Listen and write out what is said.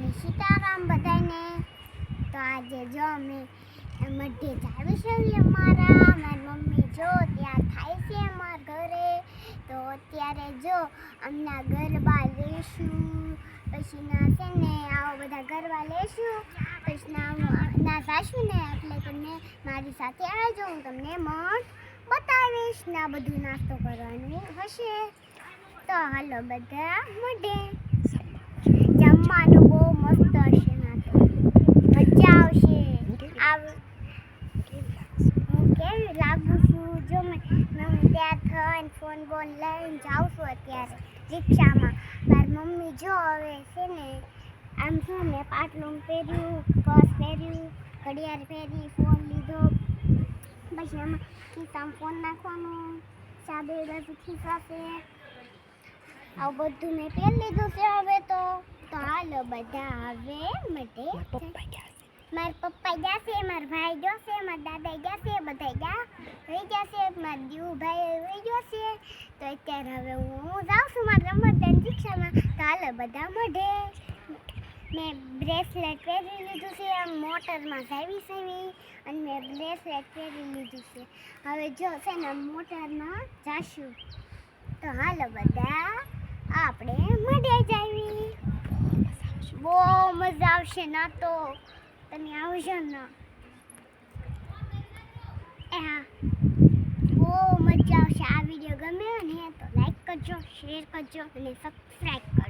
અને સીતારામ બધાને. તો આજે જો અમે મઢે જાવી છીએ મારી મમ્મી જો ત્યાં થાય છે અમારા ઘરે. તો અત્યારે જો અમના ગરબા લેશું, પછી ના છે ને આવા બધા ગરબા લેશું, પછી ના જાશું ને એટલે તમને મારી સાથે આવજો, હું તમને મઠ બતાવીશ ને આ બધું નાસ્તો કરવાનું હશે. તો હાલો બધા મઢે. જમવાનું બહુ મસ્ત હશે, ના તો મજા આવશે. હું કેવી લાગુ છું જો મેં ત્યાં થઈને ફોન બોન લઈને જાઉં છું અત્યારે રિક્ષામાં. મારી મમ્મી જો હવે છે ને આમ શું મેં પાટલું પહેર્યું, પર્સ પહેર્યું, ઘડિયાળ પહેરી, ફોન લીધો, પછી આમાં ખિસ્સામાં ફોન નાખવાનું, ચાબે બાજુ ખિસ્સાશે, આવું બધું મેં પહેરી લીધું છે હવે. તો હાલો બધા હવે મઢે. મારા પપ્પા ગયા છે, મારા ભાઈ ગયો છે, મારા દાદા ગયા છે, બધા ગયા થઈ ગયા છે, મારા દીવ ભાઈ વહી ગયો છે. તો અત્યારે હવે હું જાઉં છું મારા રમતદાન રિક્ષામાં. તો હાલો બધા મઢે. મેં બ્રેસલેટ પહેરી લીધું છે, આમ મોટરમાં જાવી સેવી અને મેં બ્રેસલેટ પહેરી લીધું છે. હવે જો છે ને મોટરમાં જાશું. તો હાલો બધા આપણે મઢે જાવી. બહુ મજા આવશે ના તો તમે આવજો ને. હા, બહુ મજા આવશે. આ વિડીયો ગમ્યો ને તો લાઈક કરજો, શેર કરજો અને સબસ્ક્રાઈબ કરજો.